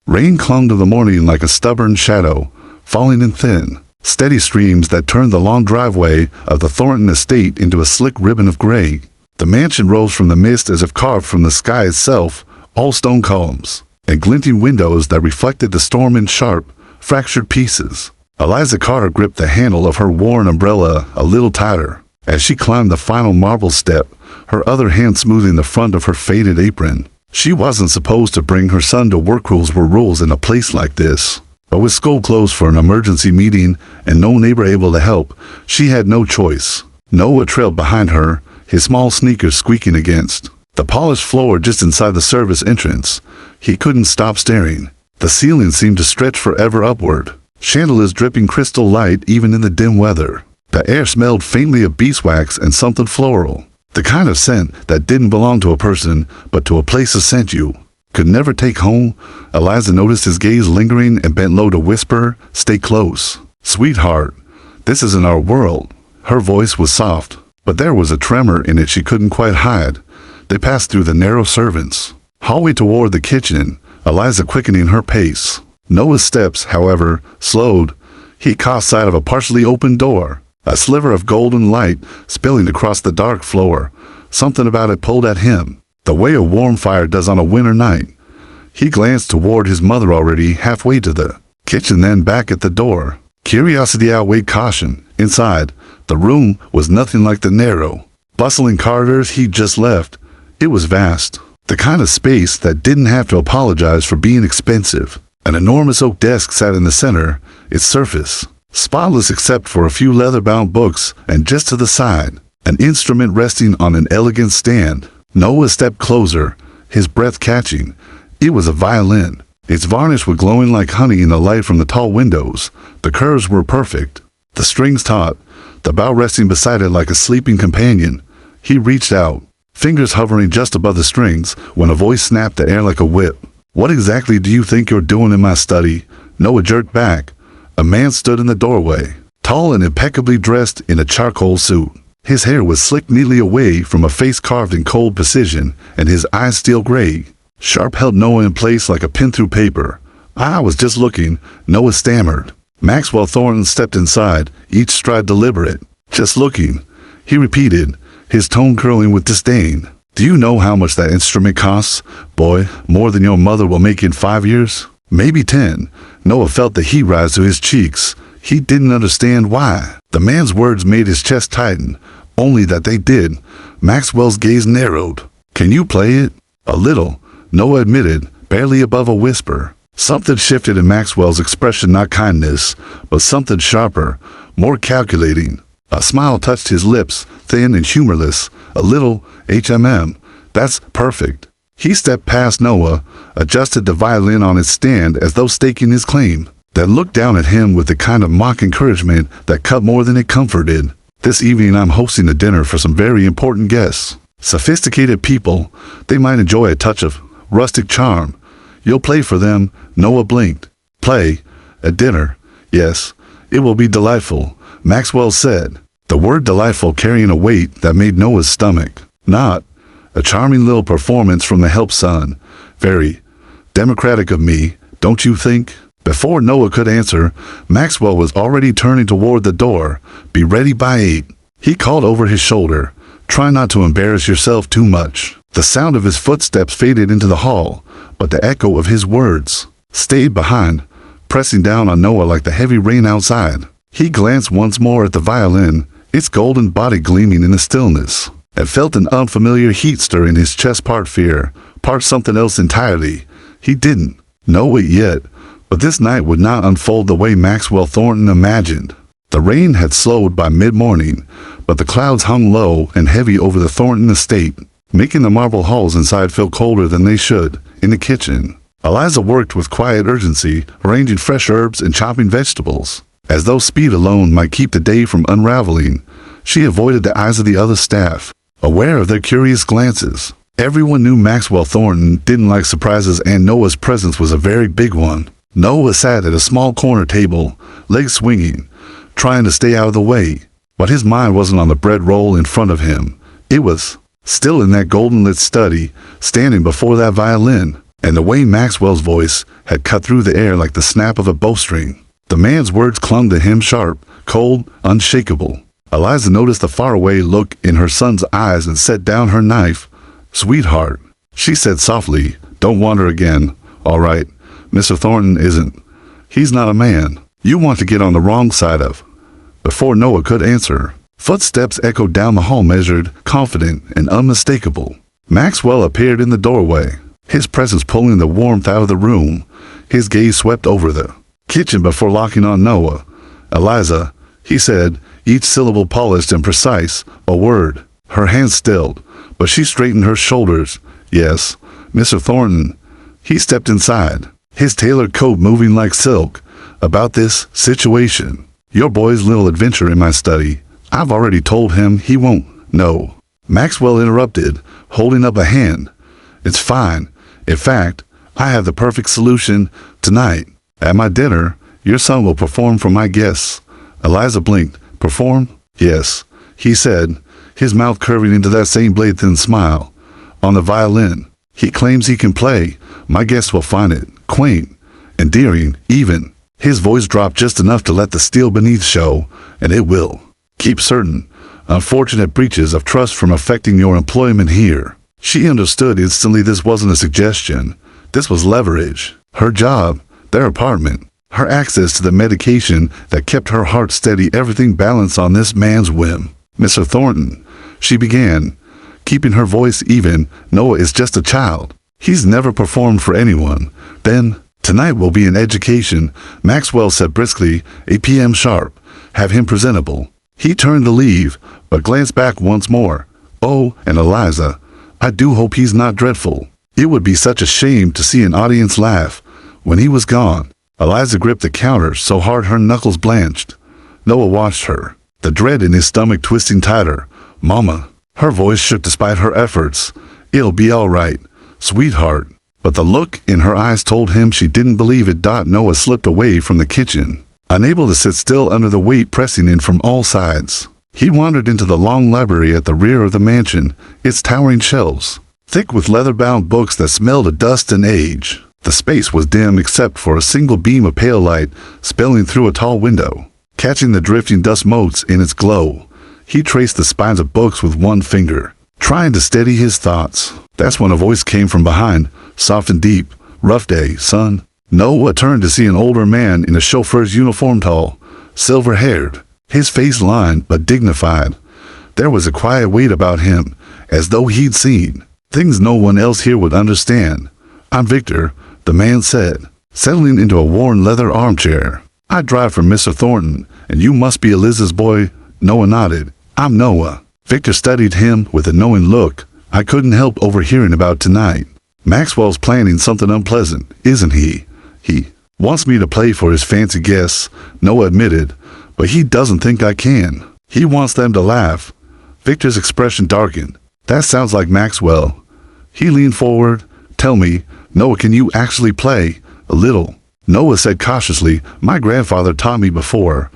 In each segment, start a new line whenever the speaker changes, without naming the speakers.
Rain clung to the morning like a stubborn shadow, falling in thin, steady streams that turned the long driveway of the Thornton estate into a slick ribbon of gray. The mansion rose from the mist as if carved from the sky itself, all stone columns, and glinting windows that reflected the storm in sharp, fractured pieces. Eliza Carter gripped the handle of her worn umbrella a little tighter. As she climbed the final marble step, her other hand smoothing the front of her faded apron. She wasn't supposed to bring her son to work. Rules were rules in a place like this. But with school closed for an emergency meeting and no neighbor able to help, she had no choice. Noah trailed behind her, his small sneakers squeaking against the polished floor just inside the service entrance. He couldn't stop staring. The ceiling seemed to stretch forever upward, chandeliers dripping crystal light even in the dim weather. The air smelled faintly of beeswax and something floral, the kind of scent that didn't belong to a person but to a place that sent you. Could never take home. Eliza noticed his gaze lingering and bent low to whisper, "Stay close. Sweetheart, this isn't our world." Her voice was soft, but there was a tremor in it she couldn't quite hide. They passed through the narrow servants' hallway toward the kitchen, Eliza quickening her pace. Noah's steps, however, slowed. He caught sight of a partially open door, a sliver of golden light spilling across the dark floor. Something about it pulled at him, the way a warm fire does on a winter night. He glanced toward his mother already halfway to the kitchen, then back at the door. Curiosity outweighed caution. Inside, the room was nothing like the narrow, bustling corridors he'd just left. It was vast, the kind of space that didn't have to apologize for being expensive. An enormous oak desk sat in the center, its surface spotless except for a few leather-bound books, and just to the side, an instrument resting on an elegant stand. Noah stepped closer, his breath catching. It was a violin. Its varnish was glowing like honey in the light from the tall windows. The curves were perfect, the strings taut, the bow resting beside it like a sleeping companion. He reached out, fingers hovering just above the strings, when a voice snapped the air like a whip. "What exactly do you think you're doing in my study?" Noah jerked back. A man stood in the doorway, tall and impeccably dressed in a charcoal suit. His hair was slicked neatly away from a face carved in cold precision, and his eyes steel gray, sharp, held Noah in place like a pin through paper. "I was just looking," Noah stammered. Maxwell Thornton stepped inside, each stride deliberate. "Just looking," he repeated, his tone curling with disdain. "Do you know how much that instrument costs? Boy, more than your mother will make in 5 years. Maybe 10. Noah felt the heat rise to his cheeks. He didn't understand why. The man's words made his chest tighten. Only that they did. Maxwell's gaze narrowed. "Can you play it?" "A little," Noah admitted, barely above a whisper. Something shifted in Maxwell's expression, not kindness, but something sharper, more calculating. A smile touched his lips, thin and humorless. "A little, that's perfect." He stepped past Noah, adjusted the violin on its stand as though staking his claim, then looked down at him with the kind of mock encouragement that cut more than it comforted. "This evening I'm hosting a dinner for some very important guests. Sophisticated people. They might enjoy a touch of rustic charm. You'll play for them?" Noah blinked. "Play? At dinner? Yes. It will be delightful," Maxwell said, the word delightful carrying a weight that made Noah's stomach knot. "A charming little performance from the help son. Very democratic of me, don't you think?" Before Noah could answer, Maxwell was already turning toward the door. "Be ready by 8. He called over his shoulder. "Try not to embarrass yourself too much." The sound of his footsteps faded into the hall, but the echo of his words stayed behind, pressing down on Noah like the heavy rain outside. He glanced once more at the violin, its golden body gleaming in the stillness, and felt an unfamiliar heat stir in his chest, part fear, part something else entirely. He didn't know it yet, but this night would not unfold the way Maxwell Thornton imagined. The rain had slowed by mid-morning, but the clouds hung low and heavy over the Thornton estate, making the marble halls inside feel colder than they should. In the kitchen, Eliza worked with quiet urgency, arranging fresh herbs and chopping vegetables. As though speed alone might keep the day from unraveling, she avoided the eyes of the other staff, aware of their curious glances. Everyone knew Maxwell Thornton didn't like surprises, and Noah's presence was a very big one. Noah sat at a small corner table, legs swinging, trying to stay out of the way, but his mind wasn't on the bread roll in front of him. It was still in that golden-lit study, standing before that violin. and the way Maxwell's voice had cut through the air like the snap of a bowstring. The man's words clung to him sharp, cold, unshakable. Eliza noticed the faraway look in her son's eyes and set down her knife. "Sweetheart," she said softly, "don't wander again. All right, Mr. Thornton isn't. He's not a man you want to get on the wrong side of." Before Noah could answer, footsteps echoed down the hall, measured, confident, and unmistakable. Maxwell appeared in the doorway, his presence pulling the warmth out of the room. His gaze swept over the kitchen before locking on Noah. "Eliza," he said, each syllable polished and precise, a word. Her hands stilled, but she straightened her shoulders. "Yes, Mr. Thornton." He stepped inside, his tailored coat moving like silk. "About this situation, your boy's little adventure in my study. I've already told him he won't." "No," Maxwell interrupted, holding up a hand. "It's fine. In fact, I have the perfect solution. Tonight, at my dinner, your son will perform for my guests." Eliza blinked. "Perform?" "Yes," he said, his mouth curving into that same blade-thin smile. "On the violin. He claims he can play. My guests will find it quaint, endearing, even." His voice dropped just enough to let the steel beneath show, "and it will keep certain unfortunate breaches of trust from affecting your employment here." She understood instantly this wasn't a suggestion. This was leverage. Her job, their apartment, her access to the medication that kept her heart steady, everything balanced on this man's whim. "Mr. Thornton," she began, keeping her voice even, "Noah is just a child. He's never performed for anyone." "Then, tonight will be an education," Maxwell said briskly, "8 p.m. sharp. Have him presentable." He turned to leave, but glanced back once more. "Oh, and Eliza, I do hope he's not dreadful. It would be such a shame to see an audience laugh." When he was gone, Eliza gripped the counter so hard her knuckles blanched. Noah watched her, the dread in his stomach twisting tighter. "Mama." Her voice shook despite her efforts. "It'll be all right, sweetheart." But the look in her eyes told him she didn't believe it. Noah slipped away from the kitchen, unable to sit still under the weight pressing in from all sides. He wandered into the long library at the rear of the mansion, its towering shelves, thick with leather-bound books that smelled of dust and age. The space was dim except for a single beam of pale light spilling through a tall window, catching the drifting dust motes in its glow. He traced the spines of books with one finger, trying to steady his thoughts. That's when a voice came from behind, soft and deep. "Rough day, son." Noah turned to see an older man in a chauffeur's uniform, tall, silver-haired, his face lined but dignified. There was a quiet weight about him, as though he'd seen things no one else here would understand. "I'm Victor," the man said, settling into a worn leather armchair. "I drive for Mr. Thornton, and you must be Eliza's boy." Noah nodded. "I'm Noah." Victor studied him with a knowing look. "I couldn't help overhearing about tonight. Maxwell's planning something unpleasant, isn't he? He wants me to play for his fancy guests," Noah admitted, "but he doesn't think I can. He wants them to laugh." Victor's expression darkened. "That sounds like Maxwell." He leaned forward. "Tell me, Noah, can you actually play?" "A little," Noah said cautiously. "My grandfather taught me before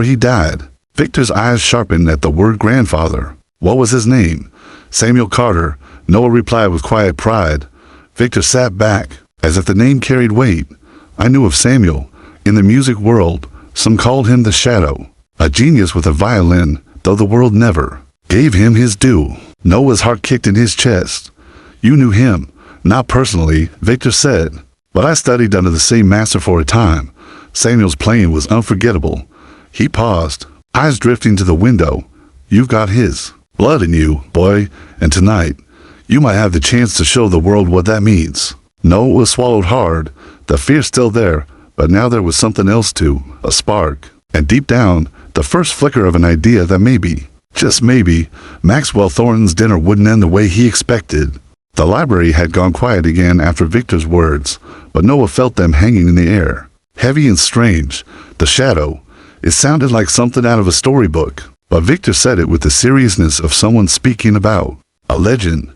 he died." Victor's eyes sharpened at the word grandfather. "What was his name?" "Samuel Carter," Noah replied with quiet pride. Victor sat back, as if the name carried weight. "I knew of Samuel. In the music world, some called him the Shadow. A genius with a violin, though the world never gave him his due." Noah's heart kicked in his chest. "You knew him?" "Not personally," Victor said, "but I studied under the same master for a time. Samuel's playing was unforgettable." He paused, eyes drifting to the window. "You've got his blood in you, boy, and tonight, you might have the chance to show the world what that means." Noah swallowed hard, the fear still there, but now there was something else too, a spark, and deep down, the first flicker of an idea that maybe, just maybe, Maxwell Thornton's dinner wouldn't end the way he expected. The library had gone quiet again after Victor's words, but Noah felt them hanging in the air, heavy and strange. The shadow. It sounded like something out of a storybook, but Victor said it with the seriousness of someone speaking about a legend.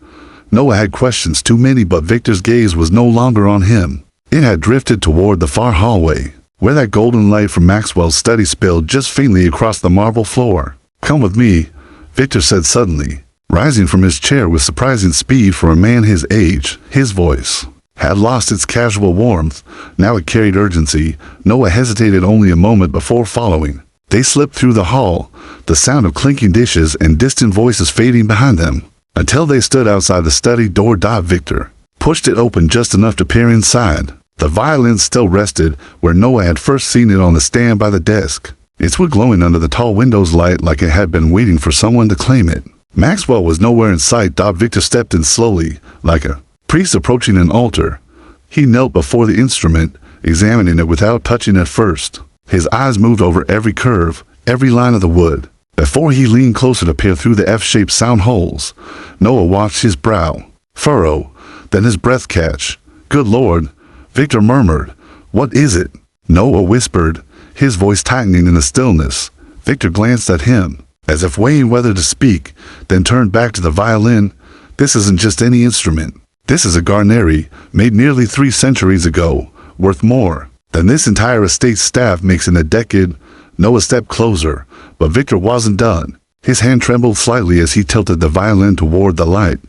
Noah had questions, too many, but Victor's gaze was no longer on him. It had drifted toward the far hallway, where that golden light from Maxwell's study spilled just faintly across the marble floor. "Come with me," Victor said suddenly, rising from his chair with surprising speed for a man his age. His voice had lost its casual warmth. Now it carried urgency. Noah hesitated only a moment before following. They slipped through the hall, the sound of clinking dishes and distant voices fading behind them, until they stood outside the study door. Victor pushed it open just enough to peer inside. The violin still rested where Noah had first seen it, on the stand by the desk. Its wood glowing under the tall window's light like it had been waiting for someone to claim it. Maxwell was nowhere in sight. Victor stepped in slowly, like a priest approaching an altar. He knelt before the instrument, examining it without touching it first. His eyes moved over every curve, every line of the wood. Before he leaned closer to peer through the F-shaped sound holes, Noah watched his brow furrow, then his breath catch. "Good Lord," Victor murmured. "What is it?" Noah whispered, his voice tightening in the stillness. Victor glanced at him, as if weighing whether to speak, then turned back to the violin. "This isn't just any instrument. This is a Garneri, made nearly 3 centuries ago, worth more than this entire estate's staff makes in a decade." Noah stepped closer, but Victor wasn't done. His hand trembled slightly as he tilted the violin toward the light.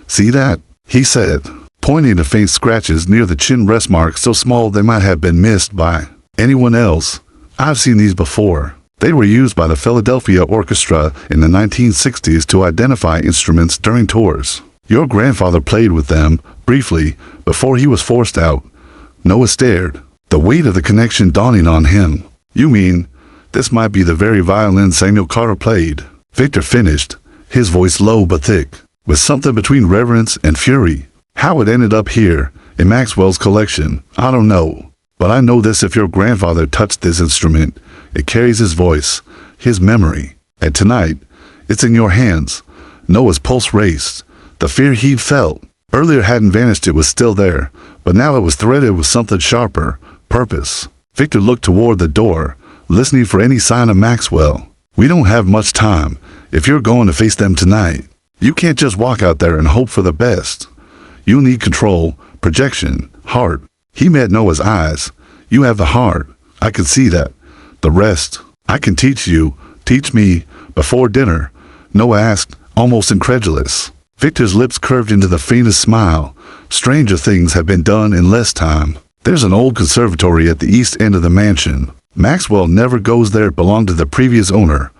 "See that?" he said, pointing to faint scratches near the chin rest marks, so small they might have been missed by anyone else. "I've seen these before. They were used by the Philadelphia Orchestra in the 1960s to identify instruments during tours. Your grandfather played with them, briefly, before he was forced out." Noah stared, the weight of the connection dawning on him. "You mean, this might be the very violin Samuel Carter played?" Victor finished, his voice low but thick, with something between reverence and fury. "How it ended up here, in Maxwell's collection, I don't know. But I know this: if your grandfather touched this instrument, it carries his voice, his memory. And tonight, it's in your hands." Noah's pulse raced. The fear he'd felt earlier hadn't vanished. It was still there, but now it was threaded with something sharper: purpose. Victor looked toward the door, listening for any sign of Maxwell. "We don't have much time. If you're going to face them tonight, you can't just walk out there and hope for the best. You'll need control, projection, heart." He met Noah's eyes. "You have the heart. I can see that. The rest, I can teach you." "Teach me?" "Before dinner," Noah asked, almost incredulous. Victor's lips curved into the faintest smile. "Stranger things have been done in less time. There's an old conservatory at the east end of the mansion. Maxwell never goes there. It belonged to the previous owner.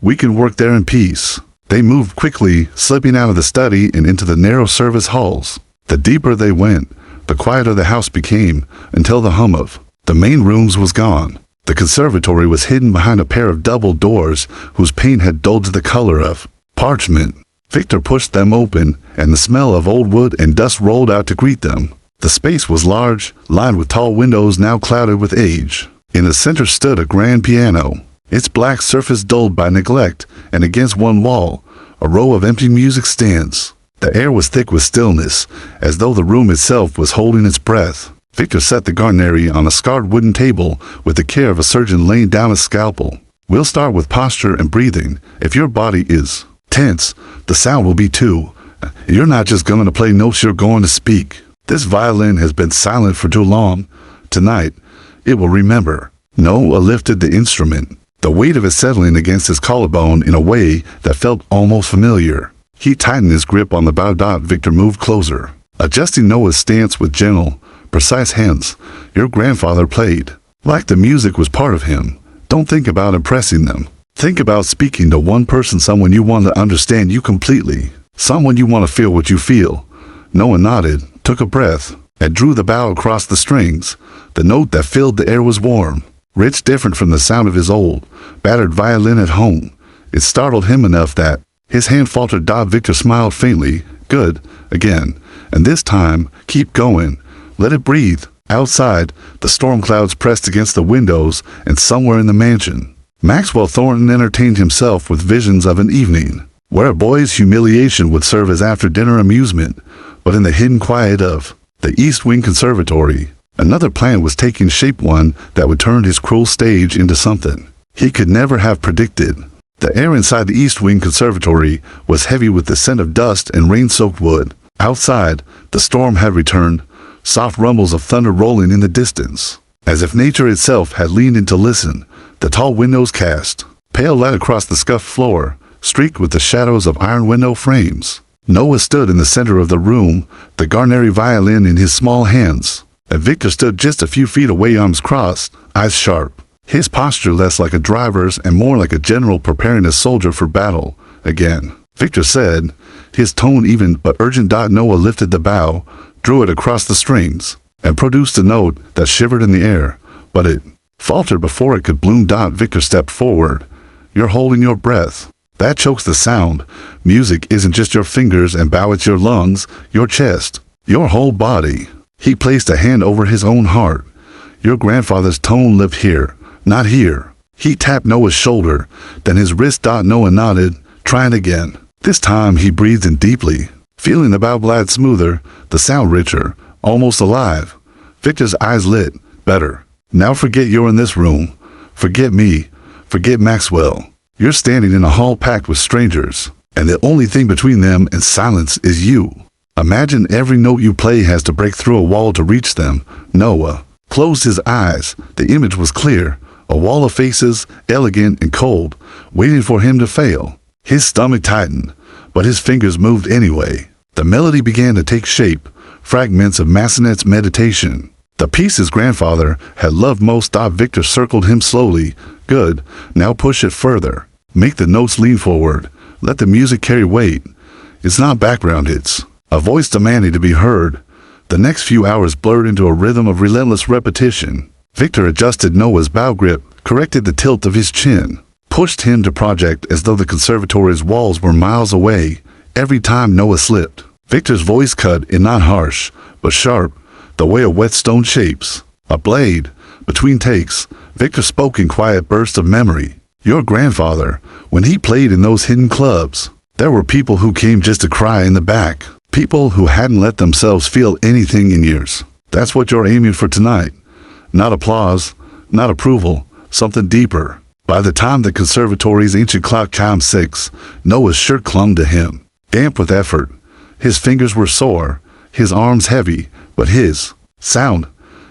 We can work there in peace." They moved quickly, slipping out of the study and into the narrow service halls. The deeper they went, the quieter the house became, until the hum of the main rooms was gone. The conservatory was hidden behind a pair of double doors whose paint had dulled to the color of parchment. Victor pushed them open, and the smell of old wood and dust rolled out to greet them. The space was large, lined with tall windows now clouded with age. In the center stood a grand piano, its black surface dulled by neglect, and against one wall, a row of empty music stands. The air was thick with stillness, as though the room itself was holding its breath. Victor set the Garneri on a scarred wooden table with the care of a surgeon laying down a scalpel. "We'll start with posture and breathing. If your body is tense, the sound will be too. You're not just going to play notes, you're going to speak. This violin has been silent for too long. Tonight, it will remember." Noah lifted the instrument, the weight of it settling against his collarbone in a way that felt almost familiar. He tightened his grip on the bow. Victor moved closer, adjusting Noah's stance with gentle, precise hands. "Your grandfather played like the music was part of him. Don't think about impressing them. Think about speaking to one person, someone you want to understand you completely, someone you want to feel what you feel." Noah nodded, took a breath, and drew the bow across the strings. The note that filled the air was warm, rich, different from the sound of his old, battered violin at home. It startled him enough that his hand faltered. Victor smiled faintly. "Good," again, "and this time, keep going. Let it breathe." Outside, the storm clouds pressed against the windows, and somewhere in the mansion, Maxwell Thornton entertained himself with visions of an evening where a boy's humiliation would serve as after-dinner amusement. But in the hidden quiet of the East Wing Conservatory, another plan was taking shape, one that would turn his cruel stage into something he could never have predicted. The air inside the East Wing Conservatory was heavy with the scent of dust and rain-soaked wood. Outside, the storm had returned, soft rumbles of thunder rolling in the distance, as if nature itself had leaned in to listen. The tall windows cast pale light across the scuffed floor, streaked with the shadows of iron window frames. Noah stood in the center of the room, the garnery violin in his small hands, and Victor stood just a few feet away, arms crossed, eyes sharp. His posture less like a driver's and more like a general preparing a soldier for battle. Again, Victor said, his tone even but urgent. Noah lifted the bow, drew it across the strings, and produced a note that shivered in the air, but it faltered before it could bloom. Victor stepped forward. You're holding your breath. That chokes the sound. Music isn't just your fingers and bow, it's your lungs, your chest, your whole body. He placed a hand over his own heart. Your grandfather's tone lived here, not here. He tapped Noah's shoulder, then his wrist. Noah nodded, trying again. This time he breathed in deeply, feeling the bow glide smoother, the sound richer, almost alive. Victor's eyes lit. Better. Now forget you're in this room. Forget me. Forget Maxwell. You're standing in a hall packed with strangers, and the only thing between them and silence is you. Imagine every note you play has to break through a wall to reach them. Noah closed his eyes. The image was clear, a wall of faces, elegant and cold, waiting for him to fail. His stomach tightened, but his fingers moved anyway. The melody began to take shape, fragments of Massenet's meditation. The piece his grandfather had loved most. Victor circled him slowly. Good, now push it further. Make the notes lean forward. Let the music carry weight. It's not background, it's a voice demanding to be heard. The next few hours blurred into a rhythm of relentless repetition. Victor adjusted Noah's bow grip, corrected the tilt of his chin, pushed him to project as though the conservatory's walls were miles away. Every time Noah slipped, Victor's voice cut in, not harsh, but sharp, the way a whetstone shapes a blade. Between takes, Victor spoke in quiet bursts of memory. Your grandfather, when he played in those hidden clubs, there were people who came just to cry in the back. People who hadn't let themselves feel anything in years. That's what you're aiming for tonight. Not applause, not approval, something deeper. By the time the conservatory's ancient clock chimed 6, Noah's shirt clung to him, damp with effort. His fingers were sore, his arms heavy, but his sound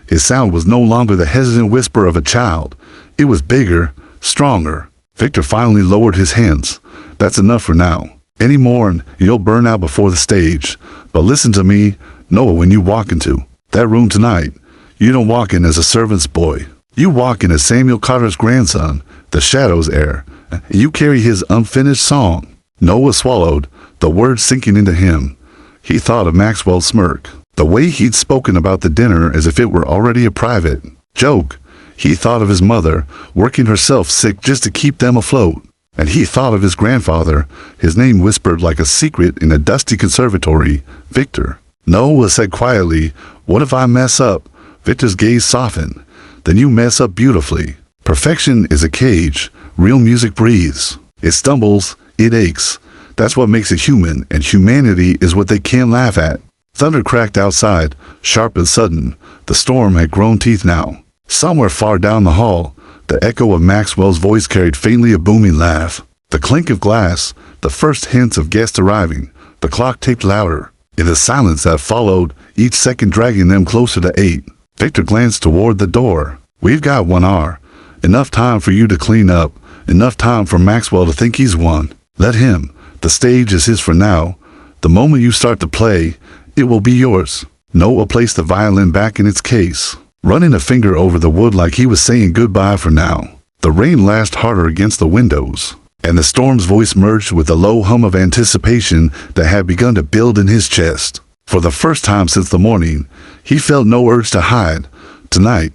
was no longer the hesitant whisper of a child. It was bigger, stronger. Victor finally lowered his hands. That's enough for now. Any more and you'll burn out before the stage. But listen to me, Noah, when you walk into that room tonight, you don't walk in as a servant's boy. You walk in as Samuel Carter's grandson, the Shadow's heir. You carry his unfinished song. Noah swallowed, the words sinking into him. He thought of Maxwell's smirk, the way he'd spoken about the dinner as if it were already a private joke. He thought of his mother, working herself sick just to keep them afloat. And he thought of his grandfather, his name whispered like a secret in a dusty conservatory, Victor. Noah said quietly, what if I mess up? Victor's gaze softened. Then you mess up beautifully. Perfection is a cage. Real music breathes. It stumbles, it aches. That's what makes it human, and humanity is what they can't laugh at. Thunder cracked outside, sharp and sudden. The storm had grown teeth now. Somewhere far down the hall, the echo of Maxwell's voice carried faintly a booming laugh. The clink of glass, the first hints of guests arriving. The clock ticked louder. In the silence that followed, each second dragging them closer to 8, Victor glanced toward the door. We've got 1 hour. Enough time for you to clean up. Enough time for Maxwell to think he's won. Let him. The stage is his for now. The moment you start to play, it will be yours. Noah placed the violin back in its case, running a finger over the wood like he was saying goodbye for now. The rain lashed harder against the windows, and the storm's voice merged with the low hum of anticipation that had begun to build in his chest. For the first time since the morning, he felt no urge to hide. Tonight,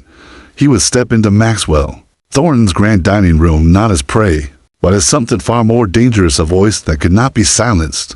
he would step into Maxwell Thornton's grand dining room not as prey, but as something far more dangerous, a voice that could not be silenced.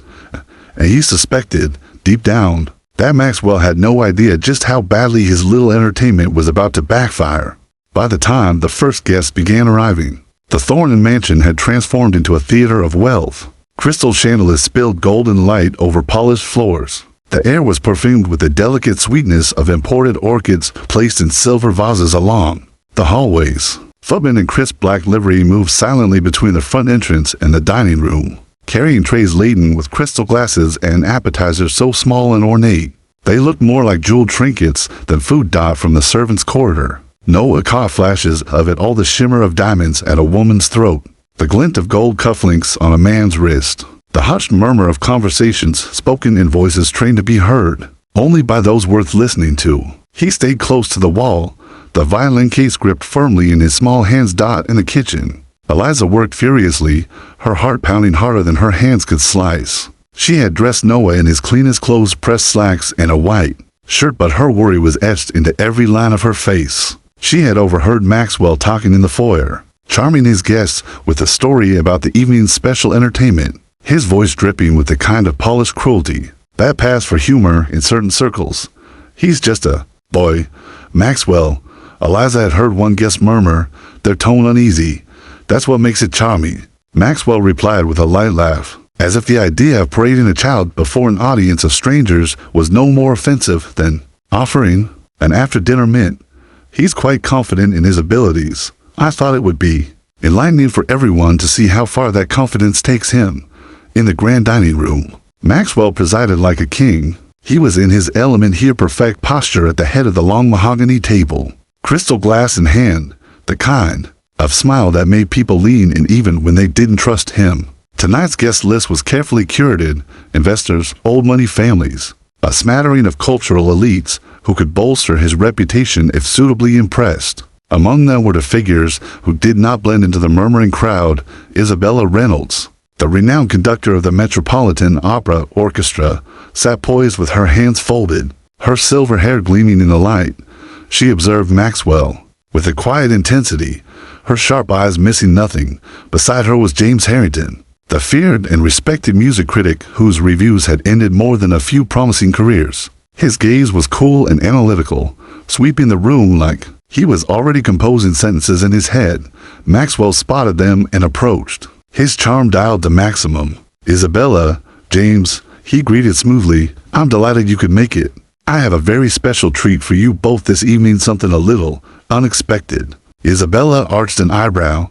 And he suspected, deep down, that Maxwell had no idea just how badly his little entertainment was about to backfire. By the time the first guests began arriving, the Thornton mansion had transformed into a theater of wealth. Crystal chandeliers spilled golden light over polished floors. The air was perfumed with the delicate sweetness of imported orchids placed in silver vases along the hallways. Footmen in crisp black livery moved silently between the front entrance and the dining room, carrying trays laden with crystal glasses and appetizers so small and ornate, they looked more like jeweled trinkets than food. From the servants' corridor, Noah caught flashes of it, all the shimmer of diamonds at a woman's throat, the glint of gold cufflinks on a man's wrist, The hushed murmur of conversations spoken in voices trained to be heard only by those worth listening to. He stayed close to the wall, the violin case gripped firmly in his small hands. In the kitchen, Eliza worked furiously, her heart pounding harder than her hands could slice. She had dressed Noah in his cleanest clothes, pressed slacks, and a white shirt, but her worry was etched into every line of her face. She had overheard Maxwell talking in the foyer, charming his guests with a story about the evening's special entertainment, his voice dripping with the kind of polished cruelty that passed for humor in certain circles. "He's just a boy, Maxwell," Eliza had heard one guest murmur, their tone uneasy. "That's what makes it charming," Maxwell replied with a light laugh, as if the idea of parading a child before an audience of strangers was no more offensive than offering an after-dinner mint. "He's quite confident in his abilities. I thought it would be enlightening for everyone to see how far that confidence takes him." In the grand dining room, Maxwell presided like a king. He was in his element here, perfect posture at the head of the long mahogany table, crystal glass in hand, the kind of smile that made people lean in even when they didn't trust him. Tonight's guest list was carefully curated: investors, old money families, a smattering of cultural elites who could bolster his reputation if suitably impressed. Among them were the figures who did not blend into the murmuring crowd: Isabella Reynolds, the renowned conductor of the Metropolitan Opera Orchestra, sat poised with her hands folded, her silver hair gleaming in the light. She observed Maxwell with a quiet intensity, her sharp eyes missing nothing. Beside her was James Harrington, the feared and respected music critic whose reviews had ended more than a few promising careers. His gaze was cool and analytical, sweeping the room like he was already composing sentences in his head. Maxwell spotted them and approached, his charm dialed to maximum. "Isabella, James," he greeted smoothly, "I'm delighted you could make it. I have a very special treat for you both this evening, something a little unexpected." Isabella arched an eyebrow.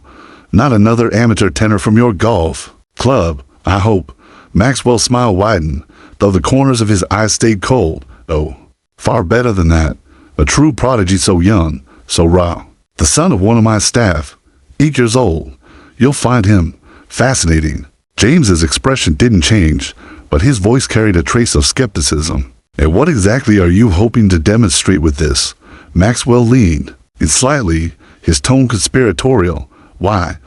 "Not another amateur tenor from your golf club, I hope?" Maxwell's smile widened, though the corners of his eyes stayed cold. "Oh, far better than that. A true prodigy, so young, so raw. The son of one of my staff, 8 years old. You'll find him fascinating." James's expression didn't change, but his voice carried a trace of skepticism. "And what exactly are you hoping to demonstrate with this?" Maxwell leaned in slightly, his tone conspiratorial. "Why,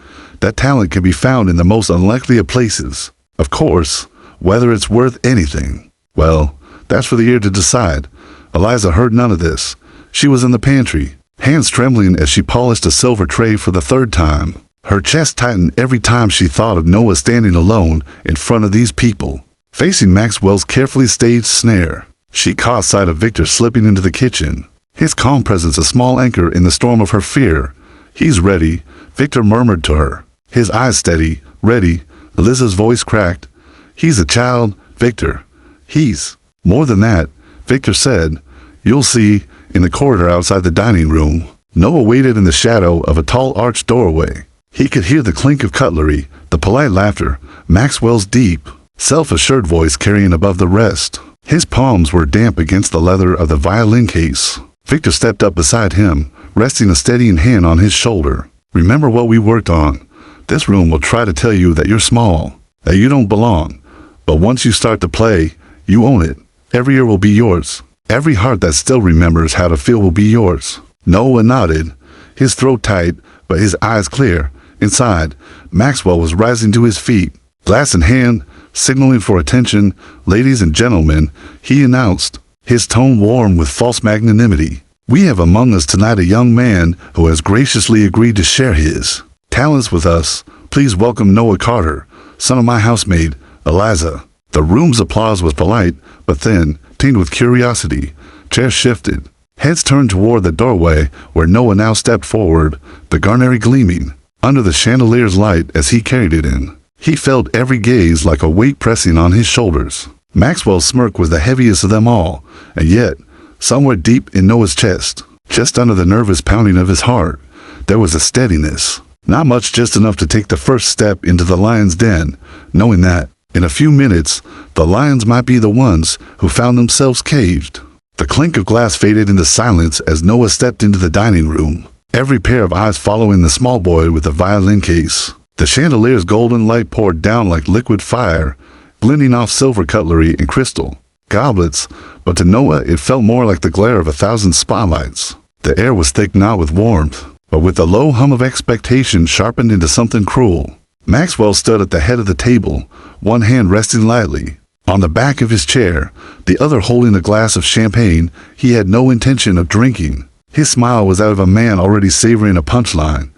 that talent can be found in the most unlikely of places. Of course, whether it's worth anything, well, that's for the ear to decide." Eliza heard none of this. She was in the pantry, hands trembling as she polished a silver tray for the third time. Her chest tightened every time she thought of Noah standing alone in front of these people, facing Maxwell's carefully staged snare. She caught sight of Victor slipping into the kitchen, his calm presence a small anchor in the storm of her fear. "He's ready," Victor murmured to her, his eyes steady. "Ready?" Eliza's voice cracked. "He's a child, Victor. He's more than that," Victor said. "You'll see." In the corridor outside the dining room, Noah waited in the shadow of a tall arched doorway. He could hear the clink of cutlery, the polite laughter, Maxwell's deep, self-assured voice carrying above the rest. His palms were damp against the leather of the violin case. Victor stepped up beside him, resting a steadying hand on his shoulder. "Remember what we worked on. This room will try to tell you that you're small, that you don't belong. But once you start to play, you own it. Every ear will be yours. Every heart that still remembers how to feel will be yours." Noah nodded, his throat tight, but his eyes clear. Inside, Maxwell was rising to his feet, glass in hand, signaling for attention. "Ladies and gentlemen," he announced, his tone warm with false magnanimity, "we have among us tonight a young man who has graciously agreed to share his talents with us. Please welcome Noah Carter, son of my housemaid, Eliza." The room's applause was polite, but thin, tinged with curiosity. Chairs shifted. Heads turned toward the doorway, where Noah now stepped forward, the garnery gleaming under the chandelier's light as he carried it in. He felt every gaze like a weight pressing on his shoulders. Maxwell's smirk was the heaviest of them all, and yet, somewhere deep in Noah's chest, just under the nervous pounding of his heart, there was a steadiness. Not much, just enough to take the first step into the lion's den, knowing that, in a few minutes, the lions might be the ones who found themselves caged. The clink of glass faded into silence as Noah stepped into the dining room, every pair of eyes following the small boy with the violin case. The chandelier's golden light poured down like liquid fire, blending off silver cutlery and crystal goblets, but to Noah it felt more like the glare of 1,000 spotlights. The air was thick not with warmth, but with the low hum of expectation sharpened into something cruel. Maxwell stood at the head of the table, one hand resting lightly on the back of his chair, the other holding a glass of champagne he had no intention of drinking. His smile was that of a man already savoring a punchline.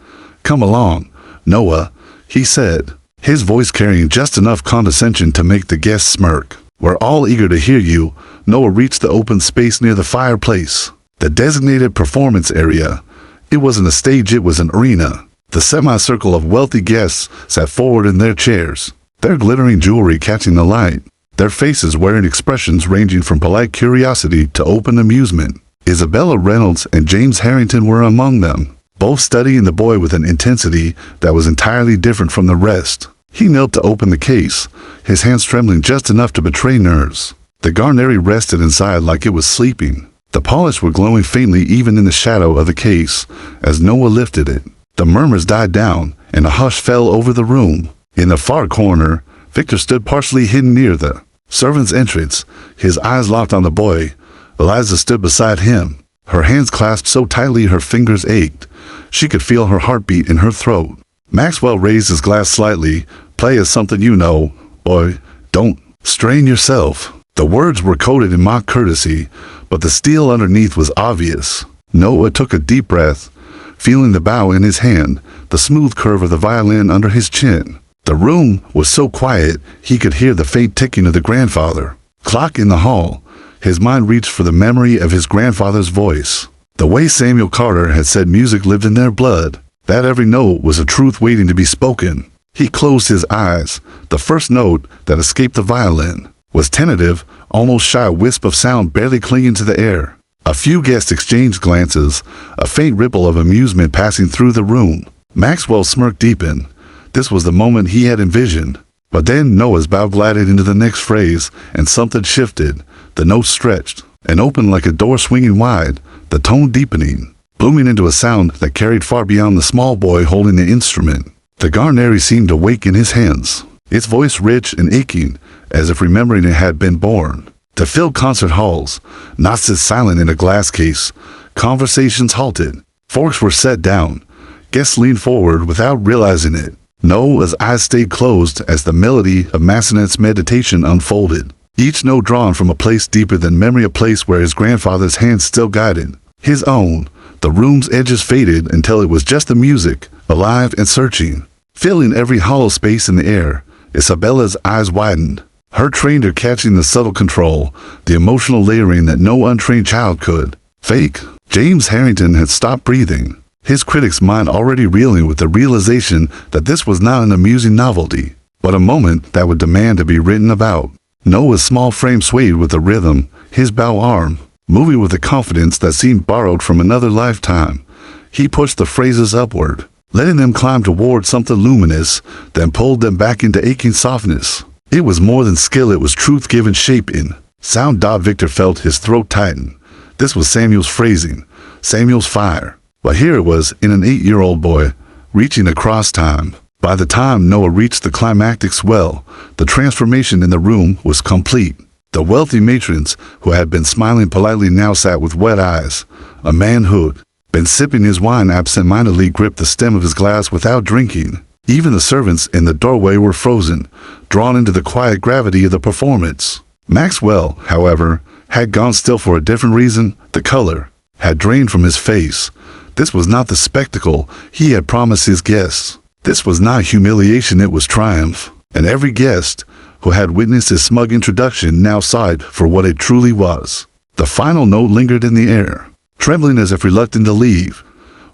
"Come along, Noah," he said, his voice carrying just enough condescension to make the guests smirk. "We're all eager to hear you." Noah reached the open space near the fireplace, the designated performance area. It wasn't a stage, it was an arena. The semicircle of wealthy guests sat forward in their chairs, their glittering jewelry catching the light, their faces wearing expressions ranging from polite curiosity to open amusement. Isabella Reynolds and James Harrington were among them, both studying the boy with an intensity that was entirely different from the rest. He knelt to open the case, his hands trembling just enough to betray nerves. The Garnery rested inside like it was sleeping. The polish was glowing faintly even in the shadow of the case as Noah lifted it. The murmurs died down, and a hush fell over the room. In the far corner, Victor stood partially hidden near the servant's entrance, his eyes locked on the boy. Eliza stood beside him, her hands clasped so tightly her fingers ached. She could feel her heartbeat in her throat. Maxwell raised his glass slightly. "Play is something you know, boy. Don't strain yourself." The words were coded in mock courtesy, but the steel underneath was obvious. Noah took a deep breath, feeling the bow in his hand, the smooth curve of the violin under his chin. The room was so quiet he could hear the faint ticking of the grandfather clock in the hall. His mind reached for the memory of his grandfather's voice. The way Samuel Carter had said music lived in their blood, that every note was a truth waiting to be spoken. He closed his eyes. The first note that escaped the violin was tentative, almost shy wisp of sound barely clinging to the air. A few guests exchanged glances, a faint ripple of amusement passing through the room. Maxwell's smirk deepened. This was the moment he had envisioned. But then Noah's bow glided into the next phrase, and something shifted. The note stretched and opened like a door swinging wide, the tone deepening, blooming into a sound that carried far beyond the small boy holding the instrument. The Garnery seemed awake in his hands, its voice rich and aching, as if remembering it had been born. To fill concert halls, not sit silent in a glass case. Conversations halted. Forks were set down. Guests leaned forward without realizing it. Noah's eyes stayed closed as the melody of Massenet's meditation unfolded. Each note drawn from a place deeper than memory, a place where his grandfather's hand still guided his own. The room's edges faded until it was just the music, alive and searching, filling every hollow space in the air. Isabella's eyes widened, her trained ear catching the subtle control, the emotional layering that no untrained child could fake. James Harrington had stopped breathing, his critic's mind already reeling with the realization that this was not an amusing novelty, but a moment that would demand to be written about. Noah's small frame swayed with the rhythm, his bow arm moving with a confidence that seemed borrowed from another lifetime. He pushed the phrases upward, letting them climb toward something luminous, then pulled them back into aching softness. It was more than skill, it was truth given shape in sound. Victor felt his throat tighten. This was Samuel's phrasing, Samuel's fire. But here it was in an 8-year-old boy, reaching across time. By the time Noah reached the climactic swell, the transformation in the room was complete. The wealthy matrons, who had been smiling politely, now sat with wet eyes. A man who'd been sipping his wine absent-mindedly gripped the stem of his glass without drinking. Even the servants in the doorway were frozen, drawn into the quiet gravity of the performance. Maxwell, however, had gone still for a different reason. The color had drained from his face. This was not the spectacle he had promised his guests. This was not humiliation, it was triumph. And every guest who had witnessed his smug introduction now sighed for what it truly was. The final note lingered in the air, trembling as if reluctant to leave.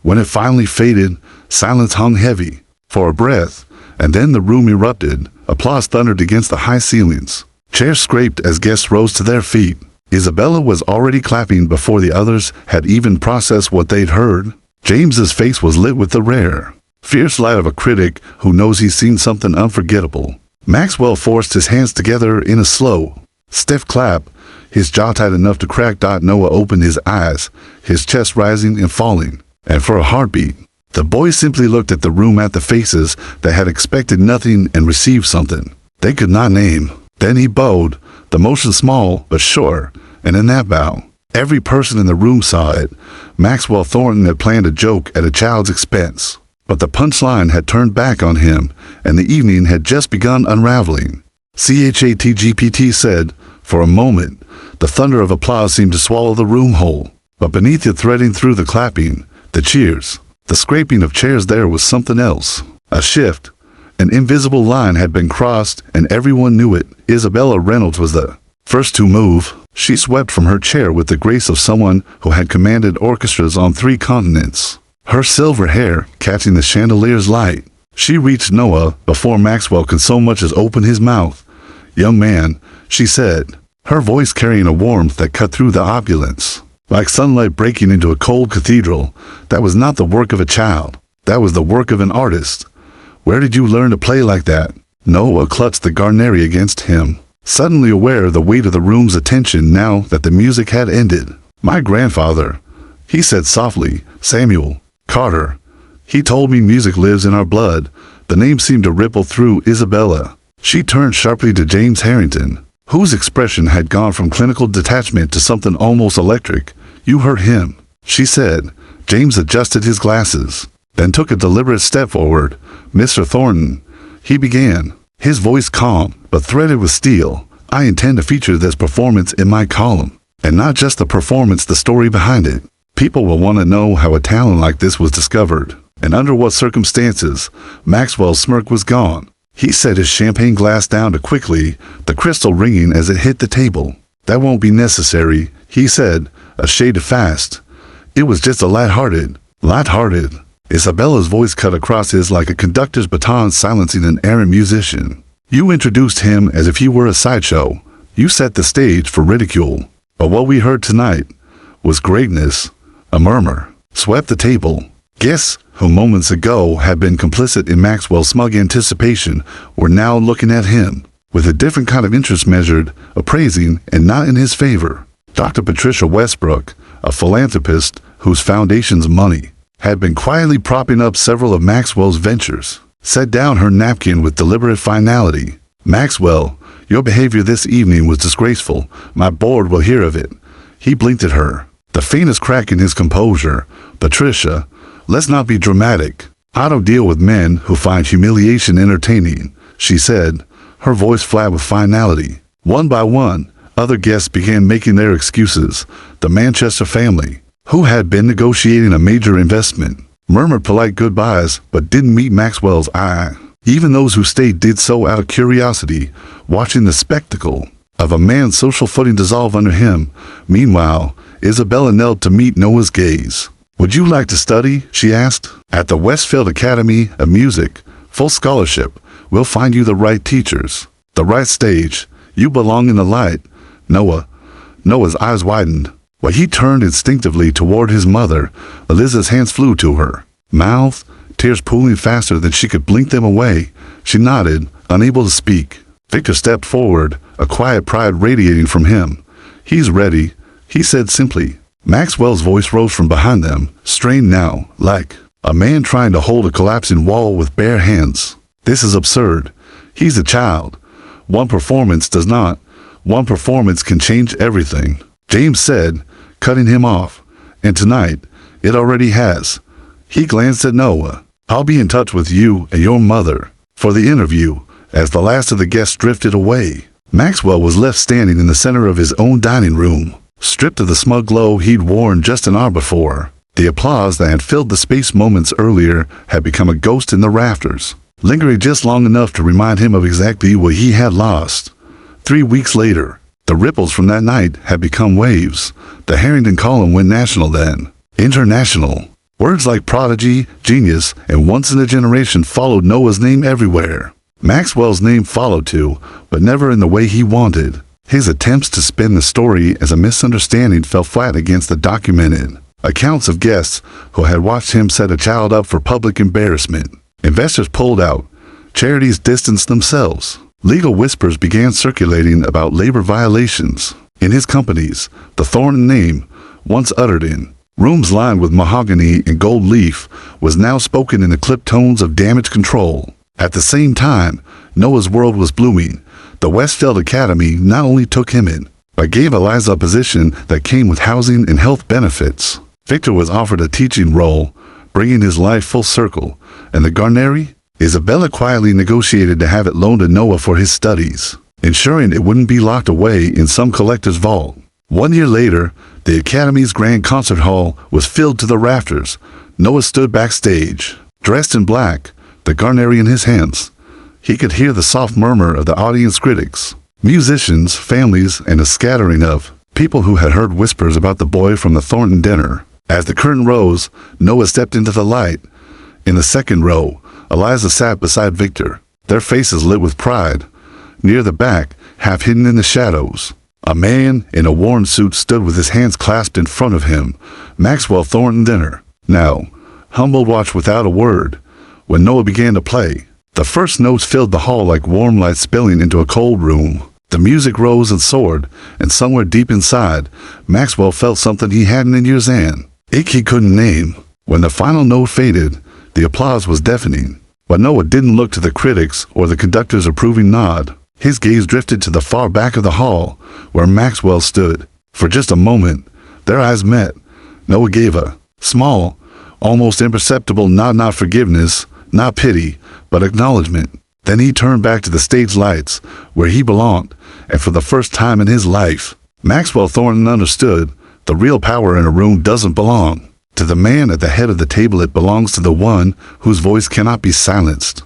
When it finally faded, silence hung heavy for a breath, and then the room erupted. Applause thundered against the high ceilings. Chairs scraped as guests rose to their feet. Isabella was already clapping before the others had even processed what they'd heard. James's face was lit with the rare, fierce light of a critic who knows he's seen something unforgettable. Maxwell forced his hands together in a slow, stiff clap, his jaw tight enough to crack. Noah opened his eyes, his chest rising and falling, and for a heartbeat, the boy simply looked at the room, at the faces that had expected nothing and received something they could not name. Then he bowed, the motion small but sure, and in that bow, every person in the room saw it. Maxwell Thornton had planned a joke at a child's expense, but the punchline had turned back on him, and the evening had just begun unraveling. ChatGPT said, for a moment, the thunder of applause seemed to swallow the room whole, but beneath it, threading through the clapping, the cheers, the scraping of chairs, there was something else. A shift. An invisible line had been crossed, and everyone knew it. Isabella Reynolds was the first to move. She swept from her chair with the grace of someone who had commanded orchestras on 3 continents. Her silver hair catching the chandelier's light. She reached Noah before Maxwell could so much as open his mouth. "Young man," she said, her voice carrying a warmth that cut through the opulence. Like sunlight breaking into a cold cathedral, that was not the work of a child. That was the work of an artist. "Where did you learn to play like that?" Noah clutched the garnery against him, suddenly aware of the weight of the room's attention now that the music had ended. "My grandfather," he said softly, "Samuel Carter. He told me music lives in our blood." The name seemed to ripple through Isabella. She turned sharply to James Harrington, whose expression had gone from clinical detachment to something almost electric. "You heard him," she said. James adjusted his glasses, then took a deliberate step forward. "Mr. Thornton," he began, his voice calm but threaded with steel, "I intend to feature this performance in my column. And not just the performance, the story behind it. People will want to know how a talent like this was discovered, and under what circumstances." Maxwell's smirk was gone. He set his champagne glass down quickly, the crystal ringing as it hit the table. "That won't be necessary," he said, a shade fast. "It was just a light-hearted. Isabella's voice cut across his like a conductor's baton silencing an errant musician. "You introduced him as if he were a sideshow. You set the stage for ridicule. But what we heard tonight was greatness." A murmur swept the table. Guests who moments ago had been complicit in Maxwell's smug anticipation were now looking at him with a different kind of interest, measured, appraising, and not in his favor. Dr. Patricia Westbrook, a philanthropist whose foundation's money had been quietly propping up several of Maxwell's ventures, set down her napkin with deliberate finality. "Maxwell, your behavior this evening was disgraceful. My board will hear of it." He blinked at her, the faintest crack in his composure. "Patricia, let's not be dramatic. I don't deal with men who find humiliation entertaining," she said, her voice flat with finality. One by one, other guests began making their excuses. The Manchester family, who had been negotiating a major investment, murmured polite goodbyes but didn't meet Maxwell's eye. Even those who stayed did so out of curiosity, watching the spectacle of a man's social footing dissolve under him. Meanwhile, Isabella knelt to meet Noah's gaze. "Would you like to study?" she asked. "At the Westfield Academy of Music, full scholarship. We'll find you the right teachers, the right stage. You belong in the light." Noah's eyes widened. While he turned instinctively toward his mother, Eliza's hands flew to her mouth, tears pooling faster than she could blink them away. She nodded, unable to speak. Victor stepped forward, a quiet pride radiating from him. "He's ready," he said simply. Maxwell's voice rose from behind them, strained now, like a man trying to hold a collapsing wall with bare hands. "This is absurd. He's a child. One performance can change everything," James said, cutting him off. "And tonight, it already has." He glanced at Noah. "I'll be in touch with you and your mother for the interview." As the last of the guests drifted away, Maxwell was left standing in the center of his own dining room, stripped of the smug glow he'd worn just an hour before. The applause that had filled the space moments earlier had become a ghost in the rafters, lingering just long enough to remind him of exactly what he had lost. 3 weeks later, the ripples from that night had become waves. The Harrington column went national then. International. Words like prodigy, genius, and once in a generation followed Noah's name everywhere. Maxwell's name followed too, but never in the way he wanted. His attempts to spin the story as a misunderstanding fell flat against the documented accounts of guests who had watched him set a child up for public embarrassment. Investors pulled out. Charities distanced themselves. Legal whispers began circulating about labor violations in his companies. The Thornton name, once uttered in rooms lined with mahogany and gold leaf, was now spoken in the clipped tones of damage control. At the same time, Noah's world was blooming. The Westfield Academy not only took him in, but gave Eliza a position that came with housing and health benefits. Victor was offered a teaching role, bringing his life full circle, and the Garnery, Isabella quietly negotiated to have it loaned to Noah for his studies, ensuring it wouldn't be locked away in some collector's vault. 1 year later, the Academy's grand concert hall was filled to the rafters. Noah stood backstage, dressed in black, the Garnery in his hands. He could hear the soft murmur of the audience critics, musicians, families, and a scattering of people who had heard whispers about the boy from the Thornton dinner. As the curtain rose, Noah stepped into the light. In the second row, Eliza sat beside Victor, their faces lit with pride. Near the back, half hidden in the shadows, a man in a worn suit stood with his hands clasped in front of him. Maxwell Thornton Dinner. Now, Humboldt watched without a word. When Noah began to play, the first notes filled the hall like warm light spilling into a cold room. The music rose and soared, and somewhere deep inside, Maxwell felt something he hadn't in years and ache he couldn't name. When the final note faded, the applause was deafening. But Noah didn't look to the critics or the conductor's approving nod. His gaze drifted to the far back of the hall, where Maxwell stood. For just a moment, their eyes met. Noah gave a small, almost imperceptible nod, not forgiveness, not pity, but acknowledgement. Then he turned back to the stage lights, where he belonged, and for the first time in his life, Maxwell Thornton understood the real power in a room doesn't belong to the man at the head of the table. It belongs to the one whose voice cannot be silenced.